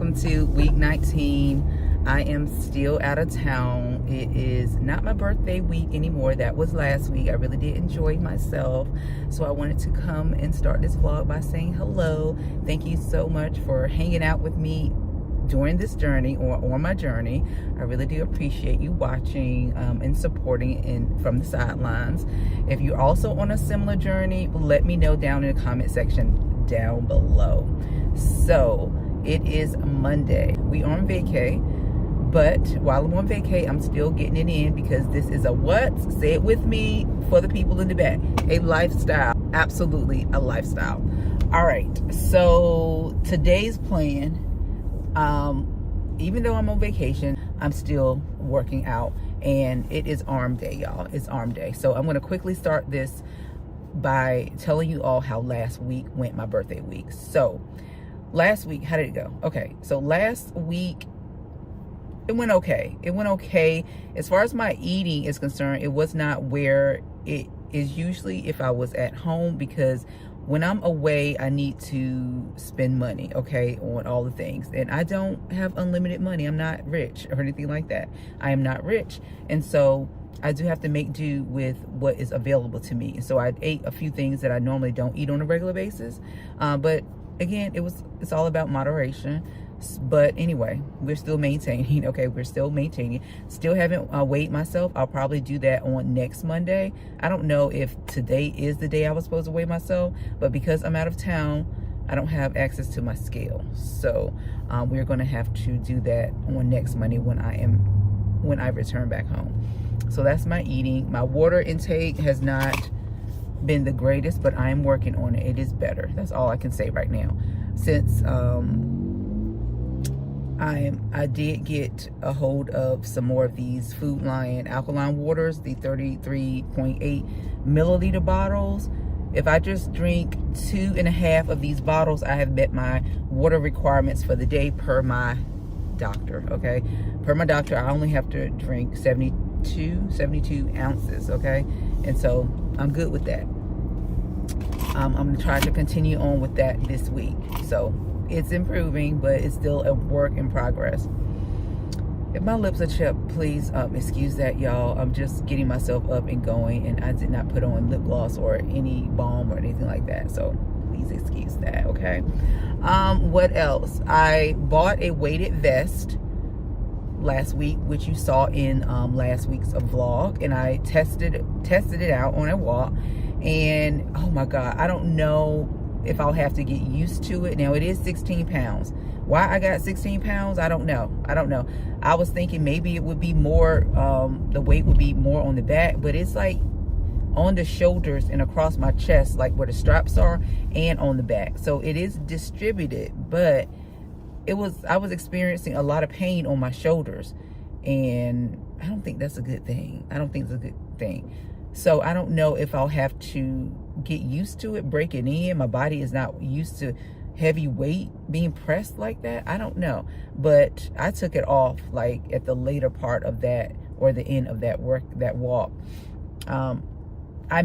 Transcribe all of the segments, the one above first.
welcome to week 19. I am still out of town. It is not my birthday week anymore. That was last week. I really did enjoy myself, so I wanted to come and start this vlog by saying hello. Thank you so much for hanging out with me during this journey or on my journey. I really do appreciate you watching and supporting from the sidelines. If you're also on a similar journey, let me know down in the comment section down below. So it is Monday. We are on vacay, but while I'm on vacay, I'm still getting it in because this is a what? Say it with me for the people in the back. A lifestyle. Absolutely a lifestyle. All right. So today's plan, even though I'm on vacation, I'm still working out, and it is arm day, y'all. It's arm day. So I'm going to quickly start this by telling you all how last week went, my birthday week. So last week, how did it go? Okay, so last week it went okay. It went okay. As far as my eating is concerned, it was not where it is usually if I was at home, because when I'm away, I need to spend money, okay, on all the things. And I don't have unlimited money. I'm not rich or anything like that. I am not rich. And so I do have to make do with what is available to me. And so I ate a few things that I normally don't eat on a regular basis. But again, it's all about moderation. But anyway, we're still maintaining, okay? We're still maintaining. Still haven't weighed myself. I'll probably do that on next Monday. I don't know if today is the day I was supposed to weigh myself, but because I'm out of town, I don't have access to my scale. So we're gonna have to do that on next Monday when I return back home. So that's my eating. My water intake has not been the greatest, but I am working on it. It is better. That's all I can say right now. Since I did get a hold of some more of these Food Lion alkaline waters, the 33.8 milliliter bottles. If I just drink 2.5 of these bottles, I have met my water requirements for the day per my doctor, okay? Per my doctor, I only have to drink 72 ounces, okay? And so I'm good with that. I'm gonna try to continue on with that this week. So it's improving, but it's still a work in progress. If my lips are chapped, please excuse that, y'all. I'm just getting myself up and going, and I did not put on lip gloss or any balm or anything like that, so please excuse that, okay? What else? I bought a weighted vest last week, which you saw in last week's vlog, and I tested it out on a walk, and oh my god, I don't know if I'll have to get used to it. Now it is 16 pounds. Why I got 16 pounds, I don't know. I was thinking maybe it would be more, the weight would be more on the back, but it's like on the shoulders and across my chest, like where the straps are, and on the back. So it is distributed, but I was experiencing a lot of pain on my shoulders, and I don't think that's a good thing. So I don't know if I'll have to get used to it, breaking in. My body is not used to heavy weight being pressed like that. I don't know, but I took it off like at the later part of that, or the end of that walk. I am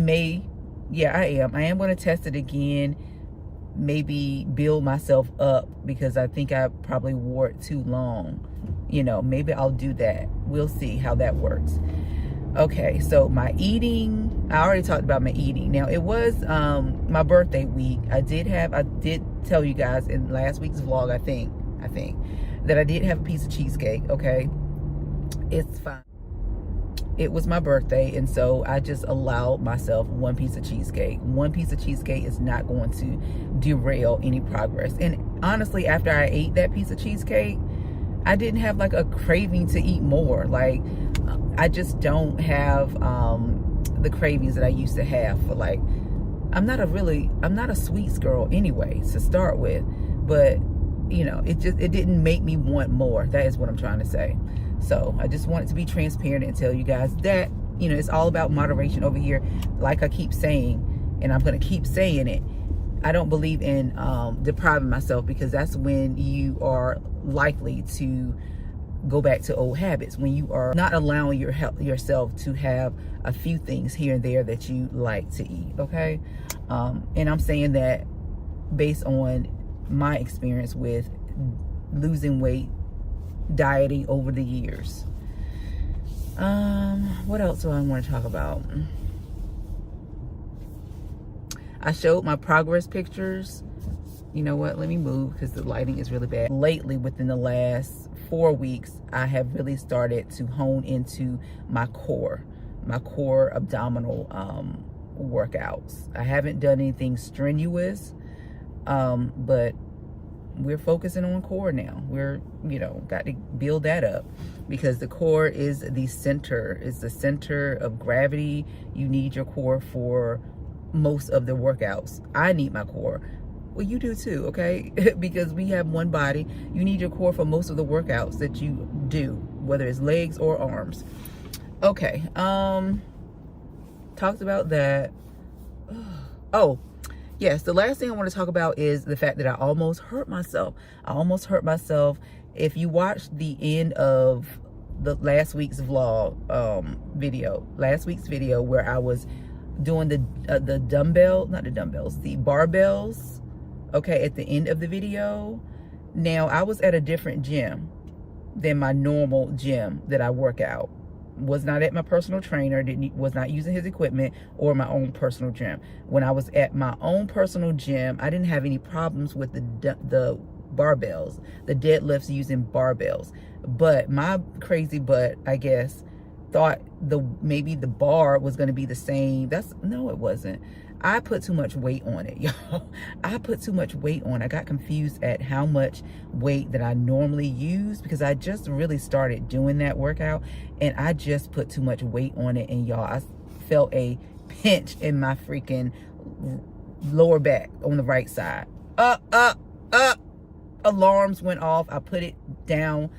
going to test it again, maybe build myself up, because I think I probably wore it too long. You know, maybe I'll do that. We'll see how that works. Okay, so my eating, I already talked about my eating. Now it was my birthday week. I did tell you guys in last week's vlog, I think that I did have a piece of cheesecake, okay? It's fine. It was my birthday, and so I just allowed myself one piece of cheesecake. One piece of cheesecake is not going to derail any progress. And honestly, after I ate that piece of cheesecake, I didn't have like a craving to eat more. Like, I just don't have the cravings that I used to have for, like, I'm not a sweets girl anyway to start with, but you know, it didn't make me want more. That is what I'm trying to say. So I just wanted to be transparent and tell you guys that, you know, it's all about moderation over here. Like I keep saying, and I'm going to keep saying it, I don't believe in depriving myself, because that's when you are likely to go back to old habits, when you are not allowing yourself to have a few things here and there that you like to eat, okay? And I'm saying that based on my experience with losing weight, dieting over the years. What else do I want to talk about? I showed my progress pictures. You know what? Let me move because the lighting is really bad. Lately, within the last 4 weeks, I have really started to hone into my core abdominal workouts. I haven't done anything strenuous, but we're focusing on core now. We're, got to build that up, because the core is the center of gravity. You need your core for most of the workouts. I need my core. Well, you do too, okay? Because we have one body. You need your core for most of the workouts that you do, whether it's legs or arms. Okay, talked about that. Oh, yes, the last thing I want to talk about is the fact that I almost hurt myself. If you watched the end of the last week's vlog video where I was doing the barbells, okay, at the end of the video. Now, I was at a different gym than my normal gym that I work out. Was not at my personal trainer, was not using his equipment, or my own personal gym. When I was at my own personal gym, I didn't have any problems with the barbells, the deadlifts using barbells. But my crazy butt, I guess, thought maybe the bar was going to be the same. No, it wasn't. I put too much weight on it, y'all. I got confused at how much weight that I normally use, because I just really started doing that workout, and I just put too much weight on it. And y'all, I felt a pinch in my freaking lower back on the right side. Alarms went off. I put it down,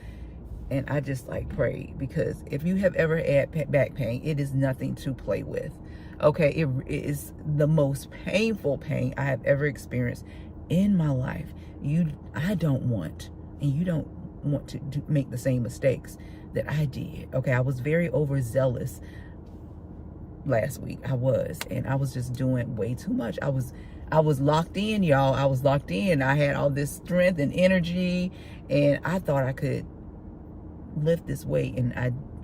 and I just prayed, because if you have ever had back pain, it is nothing to play with. Okay, it is the most painful pain I have ever experienced in my life. I don't want, and you don't want to make the same mistakes that I did. Okay, I was very overzealous last week. I was just doing way too much. I was locked in, y'all. I was locked in. I had all this strength and energy, and I thought I could lift this weight, and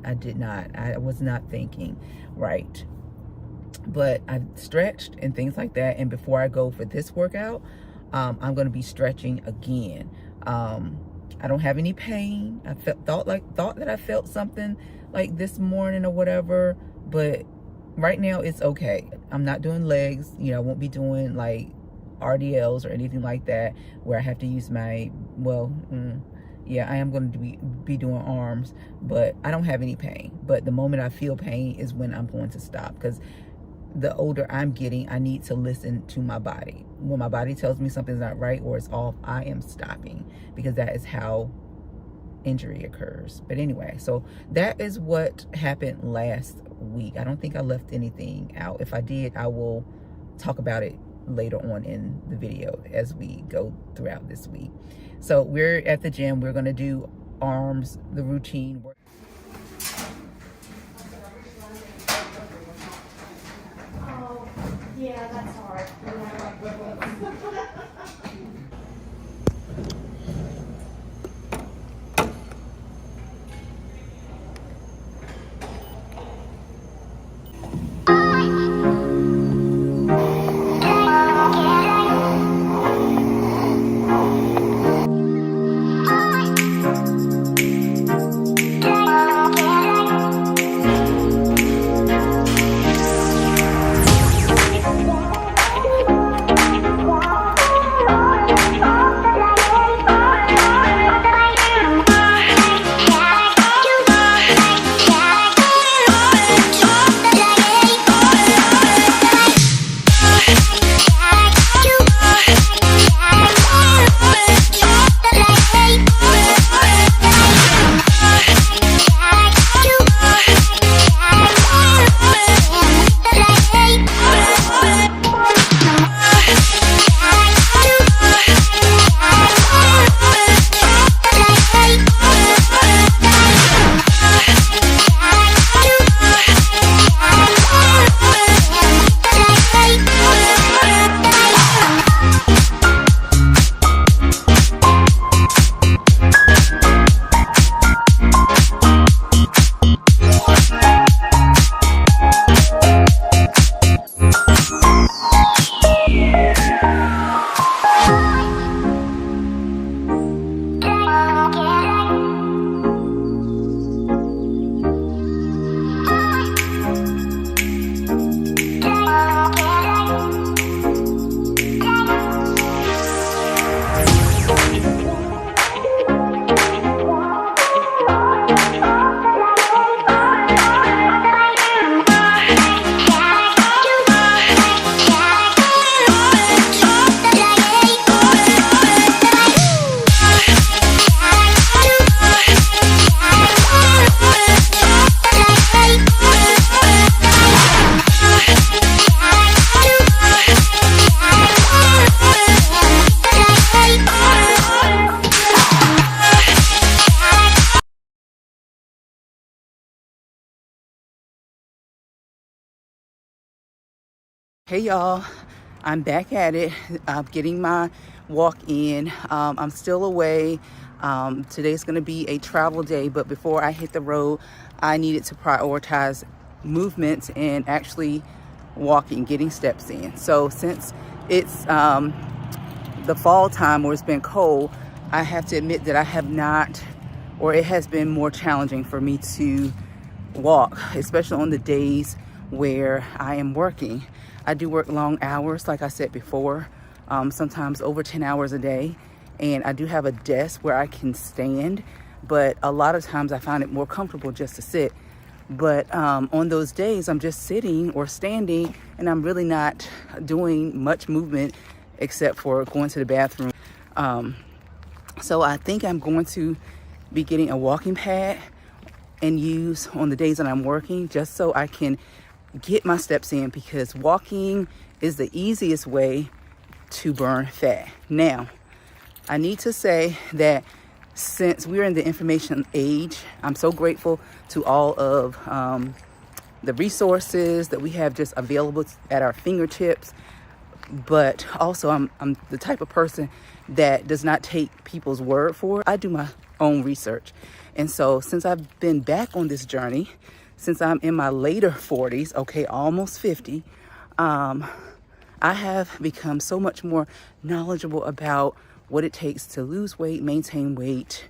I did not. I was not thinking right. But I stretched and things like that, and before I go for this workout, I'm going to be stretching again. I don't have any pain. I thought that I felt something like this morning or whatever, but right now it's okay. I'm not doing legs. I won't be doing RDLs or anything like that where I have to use my, I am going to be doing arms, but I don't have any pain. But the moment I feel pain is when I'm going to stop, because the older I'm getting, I need to listen to my body. When my body tells me something's not right or it's off, I am stopping, because that is how injury occurs. But anyway, so that is what happened last week. I don't think I left anything out. If I did, I will talk about it later on in the video as we go throughout this week. So we're at the gym. We're going to do arms, the routine work. Yeah, that's hard. Yeah. Hey y'all, I'm back at it. I'm getting my walk in. I'm still away. Today's gonna be a travel day, but before I hit the road, I needed to prioritize movements and actually walking, getting steps in. So since it's the fall time where it's been cold, I have to admit that I have not, or it has been more challenging for me to walk, especially on the days where I am working. I do work long hours, like I said before, sometimes over 10 hours a day. And I do have a desk where I can stand, but a lot of times I find it more comfortable just to sit. But on those days, I'm just sitting or standing, and I'm really not doing much movement except for going to the bathroom. So I think I'm going to be getting a walking pad and use on the days that I'm working, just so I can get my steps in, because walking is the easiest way to burn fat. Now, I need to say that since we're in the information age, I'm so grateful to all of the resources that we have just available at our fingertips. But also I'm the type of person that does not take people's word for it. I do my own research. And so since I've been back on this journey, since I'm in my later 40s, okay, almost 50, I have become so much more knowledgeable about what it takes to lose weight, maintain weight,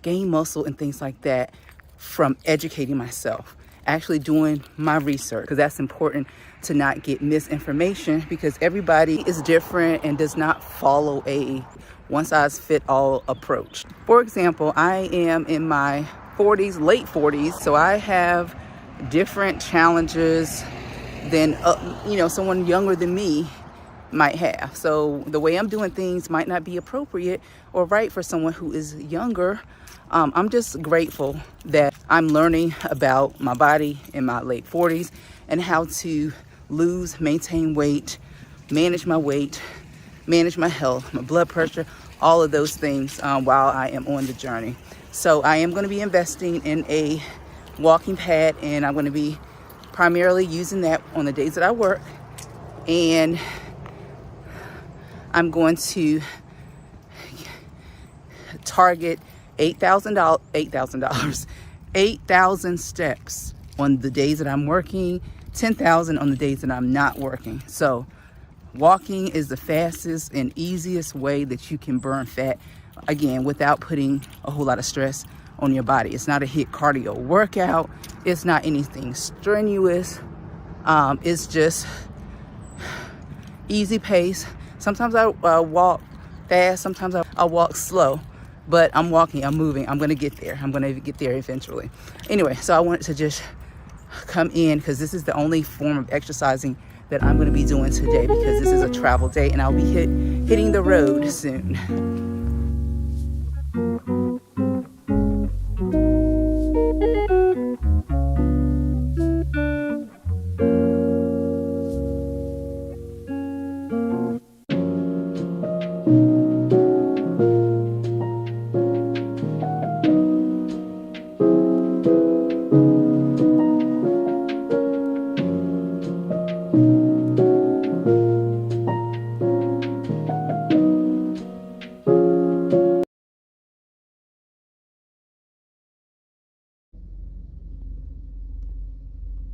gain muscle, and things like that from educating myself, actually doing my research, because that's important to not get misinformation, because everybody is different and does not follow a one-size-fit-all approach. For example, I am in my 40s, late 40s, so I have different challenges than someone younger than me might have. So the way I'm doing things might not be appropriate or right for someone who is younger. I'm just grateful that I'm learning about my body in my late 40s and how to lose, maintain weight, manage my weight, manage my health, my blood pressure, all of those things while I am on the journey. So I am going to be investing in a walking pad, and I'm going to be primarily using that on the days that I work. And I'm going to target $8,000 steps on the days that I'm working, 10,000 on the days that I'm not working. So walking is the fastest and easiest way that you can burn fat, again, without putting a whole lot of stress on your body. It's not a HIIT cardio workout. It's not anything strenuous. It's just easy pace. Sometimes I walk fast, sometimes I walk slow, but I'm walking, I'm moving, I'm gonna get there. I'm gonna get there eventually. Anyway, so I wanted to just come in because this is the only form of exercising that I'm gonna be doing today, because this is a travel day and I'll be hitting the road soon.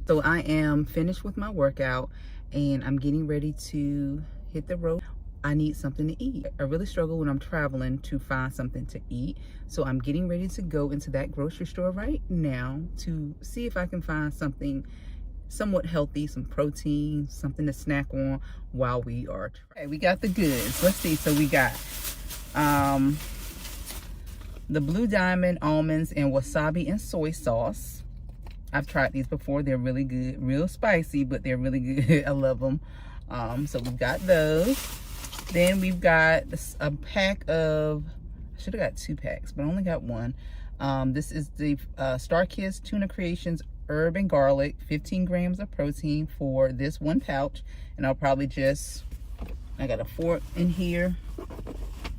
So I am finished with my workout and I'm getting ready to hit the road. I need something to eat. I really struggle when I'm traveling to find something to eat. So I'm getting ready to go into that grocery store right now to see if I can find something somewhat healthy, some protein, something to snack on while we are traveling. Okay, we got the goods. Let's see. So we got the Blue Diamond almonds and wasabi and soy sauce. I've tried these before. They're really good, real spicy, but they're really good. I love them. So we've got those. Then we've got a pack of, I should have got 2 packs, but I only got 1. This is the Star Kiss Tuna Creations Herb and Garlic, 15 grams of protein for this 1 pouch. And I'll probably just, I got a fork in here.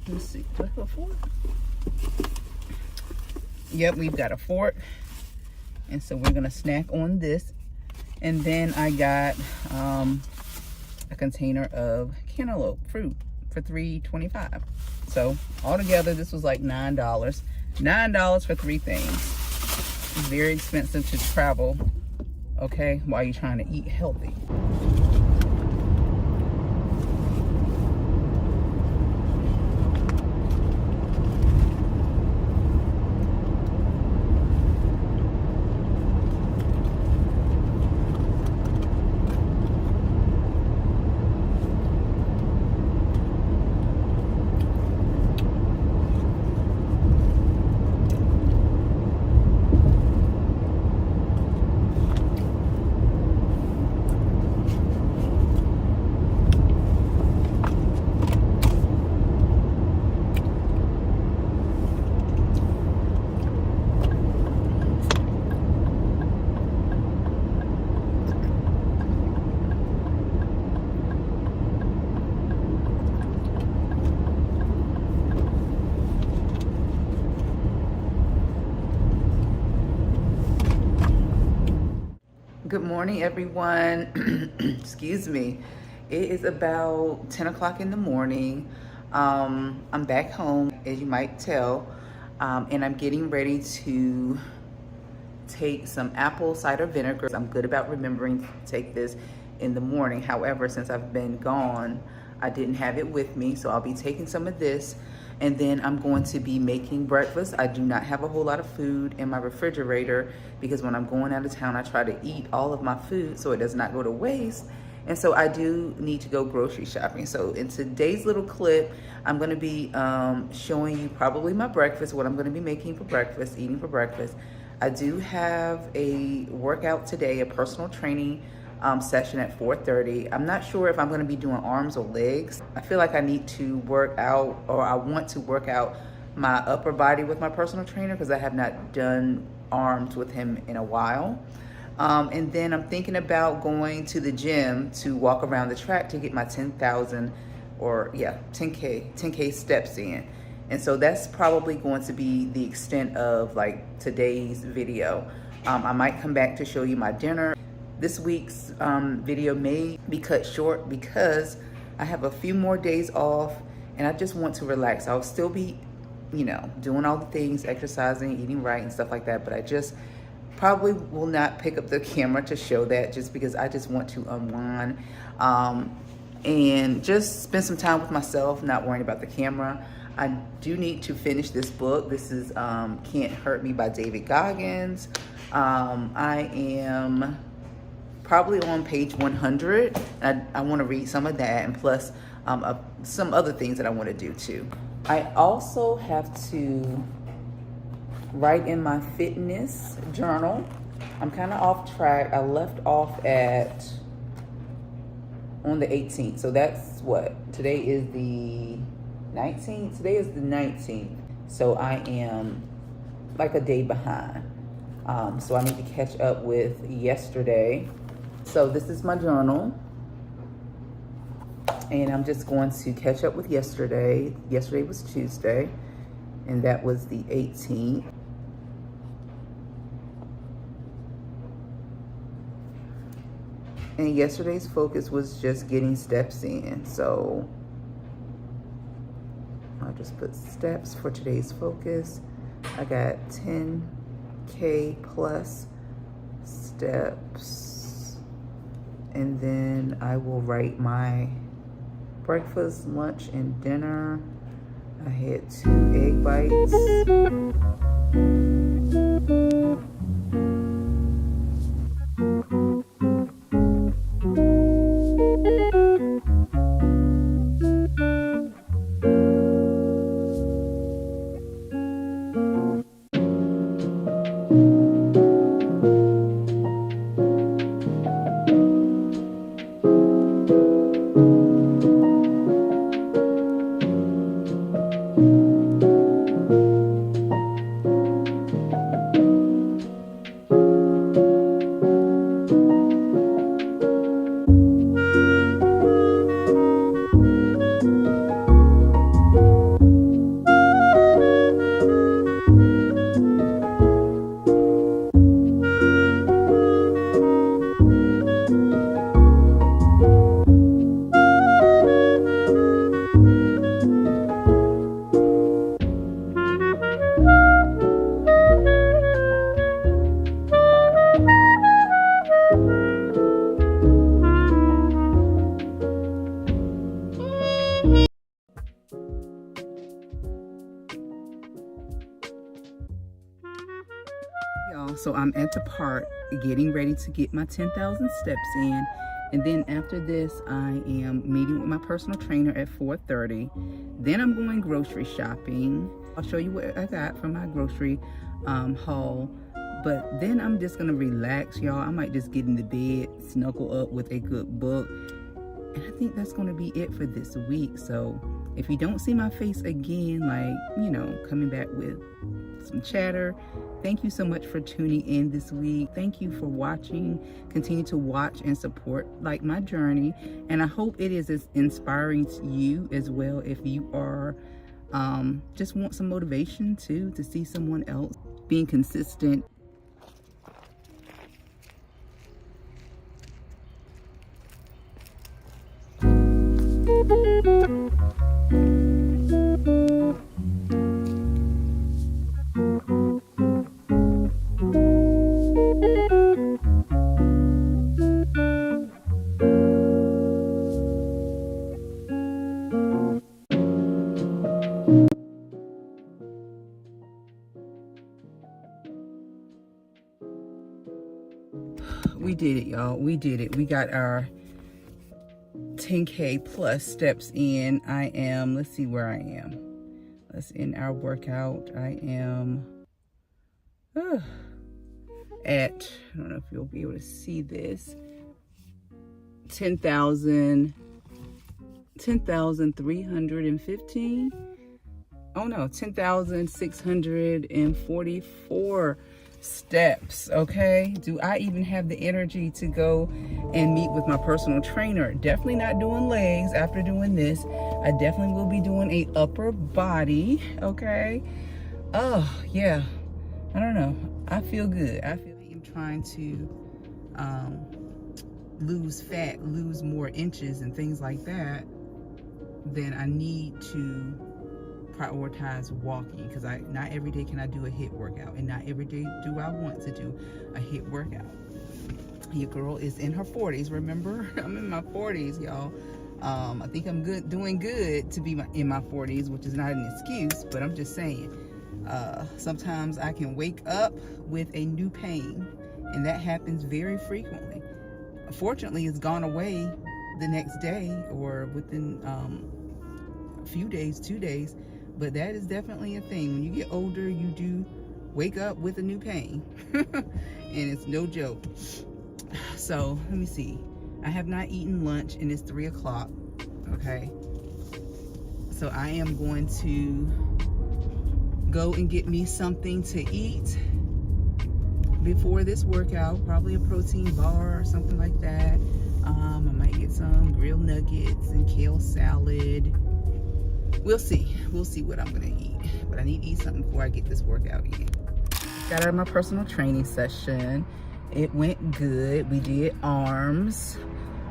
Let's see, do I have a fork? Yep, we've got a fork. And so we're gonna snack on this. And then I got a container of cantaloupe fruit for $3.25. So altogether, this was like $9. $9 for 3 things. It's very expensive to travel, okay, while you're trying to eat healthy. Good morning, everyone. Excuse me. It is about 10 o'clock in the morning. I'm back home, as you might tell, and I'm getting ready to take some apple cider vinegar. I'm good about remembering to take this in the morning. However, since I've been gone, I didn't have it with me, so I'll be taking some of this, and then I'm going to be making breakfast. I do not have a whole lot of food in my refrigerator because when I'm going out of town, I try to eat all of my food so it does not go to waste. And so I do need to go grocery shopping. So in today's little clip, I'm gonna be showing you probably my breakfast, what I'm gonna be making for breakfast, eating for breakfast. I do have a workout today, a personal training session at 4:30. I'm not sure if I'm gonna be doing arms or legs. I feel like I need to work out, or I want to work out my upper body with my personal trainer because I have not done arms with him in a while. And then I'm thinking about going to the gym to walk around the track to get my 10,000 or 10K steps in. And so that's probably going to be the extent of like today's video. I might come back to show you my dinner. This week's video may be cut short because I have a few more days off and I just want to relax. I'll still be, you know, doing all the things, exercising, eating right and stuff like that, but I just probably will not pick up the camera to show that just because I just want to unwind and just spend some time with myself, not worrying about the camera. I do need to finish this book. This is Can't Hurt Me by David Goggins. I am probably on page 100. I want to read some of that, and plus some other things that I want to do too. I also have to write in my fitness journal. I'm kind of off track. I left off on the 18th. So that's what? Today is the 19th? Today is the 19th. So I am like a day behind. So I need to catch up with yesterday. So this is my journal. And I'm just going to catch up with yesterday. Yesterday was Tuesday. And that was the 18th. And yesterday's focus was just getting steps in. So I'll just put steps for today's focus. I got 10K plus steps. And then I will write my breakfast, lunch, and dinner. I had 2 egg bites. Y'all, so I'm at the park getting ready to get my 10,000 steps in. And then after this, I am meeting with my personal trainer at 4:30. Then I'm going grocery shopping. I'll show you what I got from my grocery haul. But then I'm just gonna relax, y'all. I might just get in the bed, snuggle up with a good book. And I think that's gonna be it for this week. So if you don't see my face again, like, you know, coming back with some chatter, thank you so much for tuning in this week. Thank you for watching. Continue to watch and support like my journey. And I hope it is as inspiring to you as well if you are just want some motivation too, to see someone else being consistent. We did it, y'all. We did it. We got our 10K plus steps in. I am, let's see where I am. Let's end our workout. I am at, I don't know if you'll be able to see this, 10,315. Oh no, 10,644 steps. Okay, do I even have the energy to go and meet with my personal trainer? Definitely not doing legs after doing this. I definitely will be doing a upper body. Okay, oh yeah, I don't know, I feel good. I feel like I'm trying to lose fat, lose more inches and things like that. Then I need to prioritize walking, because not every day can I do a HIIT workout, and not every day do I want to do a HIIT workout. Your girl is in her 40s, remember? I'm in my 40s, y'all. I think I'm doing good to be in my 40s, which is not an excuse, but I'm just saying, sometimes I can wake up with a new pain, and that happens very frequently. Fortunately, it's gone away the next day or within a few days, 2 days. But that is definitely a thing. When you get older, you do wake up with a new pain. And it's no joke. So, let me see. I have not eaten lunch, and it's 3 o'clock. Okay. So, I am going to go and get me something to eat before this workout. Probably a protein bar or something like that. I might get some grilled nuggets and kale salad. We'll see what I'm gonna eat, but I need to eat something before I get this workout in. Got out of my personal training session. It went good. We did arms.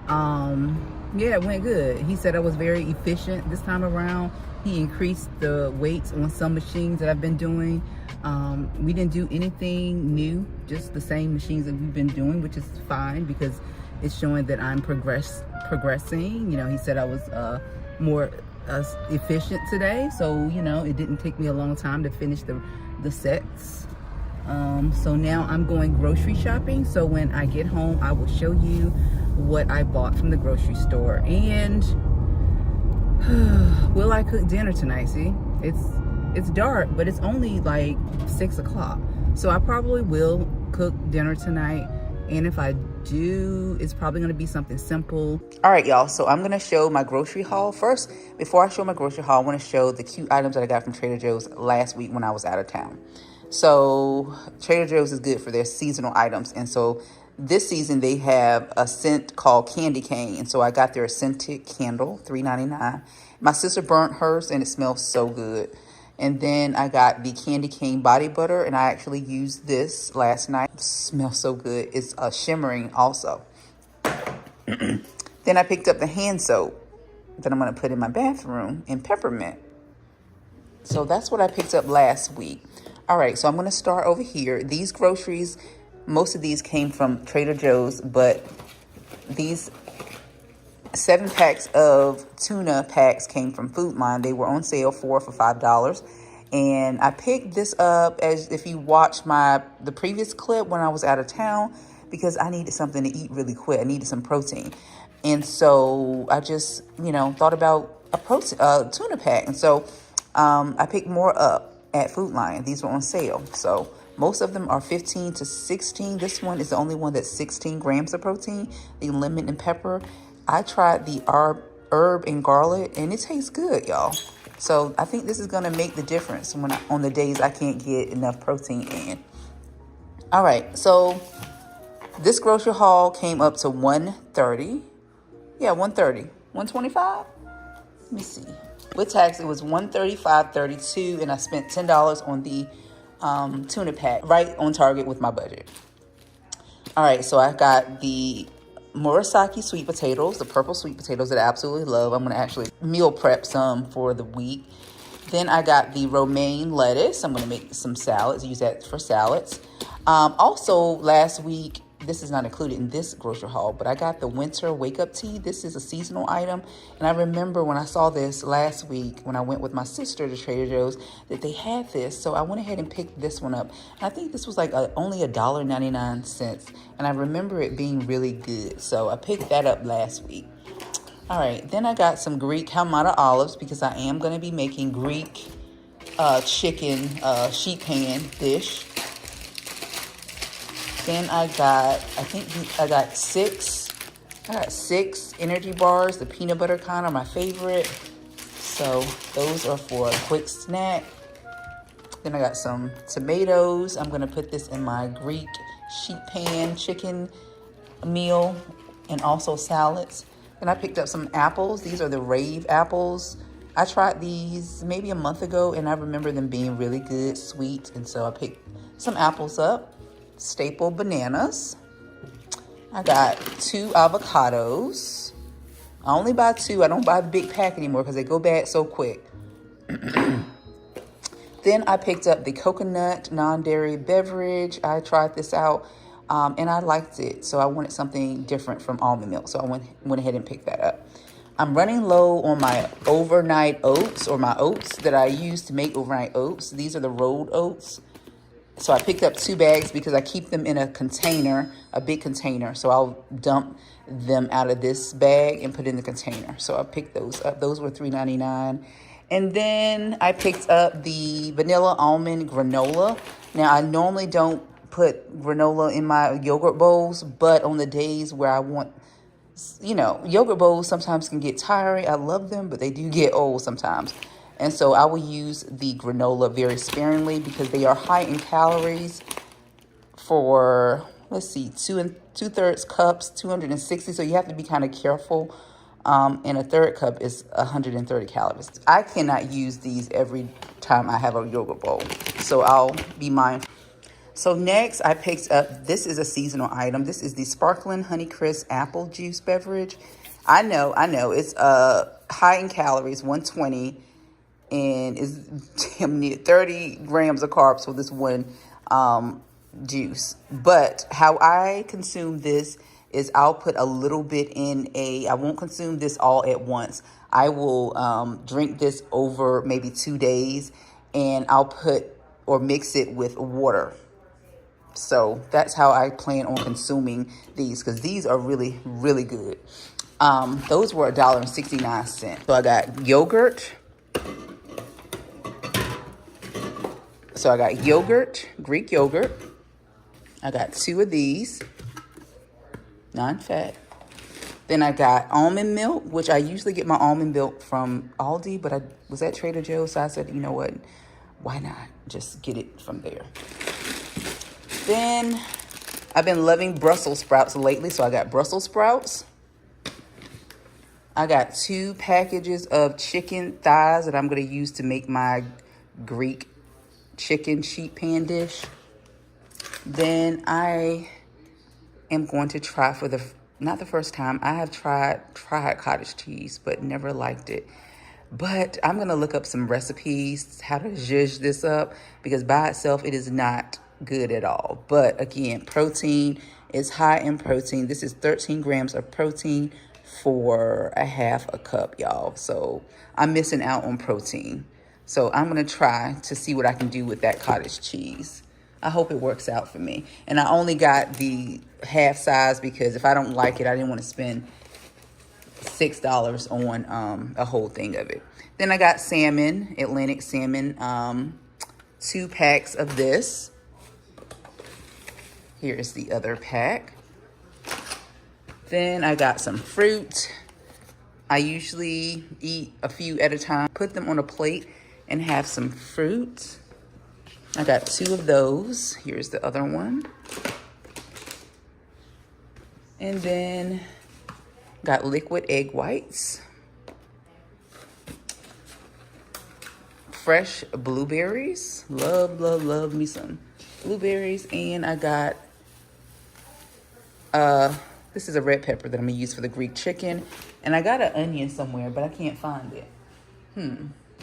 Yeah, it went good. He said I was very efficient this time around. He increased the weights on some machines that I've been doing. We didn't do anything new, just the same machines that we've been doing, which is fine because it's showing that I'm progressing. You know, he said I was more efficient today, so you know, it didn't take me a long time to finish the sets. So now I'm going grocery shopping, so when I get home I will show you what I bought from the grocery store. And will I cook dinner tonight? See, it's dark, but it's only like 6 o'clock, so I probably will cook dinner tonight. And if I do, it's probably gonna be something simple. All right, y'all, so I'm gonna show my grocery haul. First, before I show my grocery haul, I wanna show the cute items that I got from Trader Joe's last week when I was out of town. So Trader Joe's is good for their seasonal items. And so this season they have a scent called Candy Cane. And so I got their scented candle, $3.99. My sister burnt hers and it smells so good. And then I got the Candy Cane body butter, and I actually used this last night. It smells so good. It's shimmering also. Then I picked up the hand soap that I'm gonna put in my bathroom in peppermint. So that's what I picked up last week. All right, so I'm gonna start over here. These groceries, most of these came from Trader Joe's, but these 7 packs of tuna packs came from Food Line. They were on sale, 4 for $5. And I picked this up, as if you watched the previous clip when I was out of town, because I needed something to eat really quick. I needed some protein. And so I just, thought about a tuna pack. And so I picked more up at Food Lion. These were on sale. So most of them are 15 to 16. This one is the only one that's 16 grams of protein, the lemon and pepper. I tried the herb and garlic, and it tastes good, y'all. So I think this is going to make the difference on the days I can't get enough protein in. All right, so this grocery haul came up to $130. Yeah, $130. $125? Let me see. With tax, it was $135.32, and I spent $10 on the tuna pack, right on target with my budget. All right, so I got the Murasaki sweet potatoes, the purple sweet potatoes that I absolutely love. I'm going to actually meal prep some for the week. Then I got the romaine lettuce. I'm going to make some salads, use that for salads. Also, last week, this is not included in this grocery haul, but I got the winter wake up tea. This is a seasonal item. And I remember when I saw this last week, when I went with my sister to Trader Joe's, that they had this. So I went ahead and picked this one up. And I think this was like only $1.99. And I remember it being really good. So I picked that up last week. All right, then I got some Greek Hamada olives, because I am going to be making Greek chicken sheet pan dish. Then I got six energy bars. The peanut butter kind are my favorite. So those are for a quick snack. Then I got some tomatoes. I'm going to put this in my Greek sheet pan chicken meal, and also salads. Then I picked up some apples. These are the Rave apples. I tried these maybe a month ago, and I remember them being really good, sweet. And so I picked some apples up. Staple bananas. I got 2 avocados. I only buy 2. I don't buy the big pack anymore because they go bad so quick. Then I picked up the coconut non-dairy beverage. I tried this out and I liked it. So I wanted something different from almond milk. So I went ahead and picked that up. I'm running low on my overnight oats, or my oats that I use to make overnight oats. These are the rolled oats. So I picked up 2 bags because I keep them in a container, a big container. So I'll dump them out of this bag and put it in the container. So I picked those up. Those were $3.99. And then I picked up the vanilla almond granola. Now, I normally don't put granola in my yogurt bowls, but on the days where I want, yogurt bowls sometimes can get tiring. I love them, but they do get old sometimes. And so I will use the granola very sparingly because they are high in calories for, let's see, 2 2/3 cups, 260. So you have to be kind of careful. And a 1/3 cup is 130 calories. I cannot use these every time I have a yogurt bowl. So I'll be mindful. So next I picked up, this is a seasonal item. This is the Sparkling Honeycrisp Apple Juice Beverage. I know, it's high in calories, 120. And it's damn near 30 grams of carbs for this one juice. But how I consume this is I'll put a little bit I won't consume this all at once. I will drink this over maybe 2 days, and I'll mix it with water. So that's how I plan on consuming these, because these are really, really good. Those were $1.69. So I got yogurt. So I got yogurt, Greek yogurt. I got 2 of these, non-fat. Then I got almond milk, which I usually get my almond milk from Aldi, but I was at Trader Joe's, so I said, you know what, why not just get it from there. Then I've been loving Brussels sprouts lately, so I got Brussels sprouts. I got 2 packages of chicken thighs that I'm going to use to make my Greek chicken sheet pan dish. Then I am going to try not the first time. I have tried cottage cheese, but never liked it. But I'm going to look up some recipes, how to zhuzh this up, because by itself, it is not good at all. But again, protein is high in protein. This is 13 grams of protein for a half a cup, y'all. So I'm missing out on protein. So I'm gonna try to see what I can do with that cottage cheese. I hope it works out for me. And I only got the half size because if I don't like it, I didn't want to spend $6 on a whole thing of it. Then I got salmon, Atlantic salmon, 2 packs of this. Here's the other pack. Then I got some fruit. I usually eat a few at a time, put them on a plate and have some fruit. I got 2 of those. Here's the other one. And then got liquid egg whites. Fresh blueberries. Love, love, love me some blueberries. And I got, this is a red pepper that I'm gonna use for the Greek chicken. And I got an onion somewhere, but I can't find it.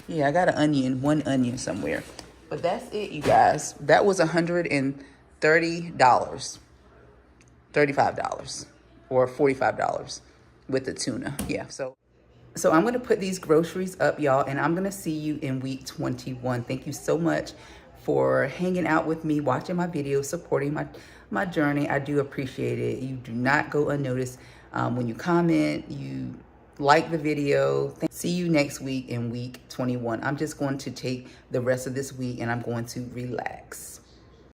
Yeah, I got an onion, 1 onion somewhere. But that's it, you guys. That was $130, $35, or $45 with the tuna. Yeah, so I'm gonna put these groceries up, y'all, and I'm gonna see you in week 21. Thank you so much for hanging out with me, watching my videos, supporting my journey. I do appreciate it. You do not go unnoticed. When you comment, you like the video. See you next week in week 21. I'm just going to take the rest of this week and I'm going to relax.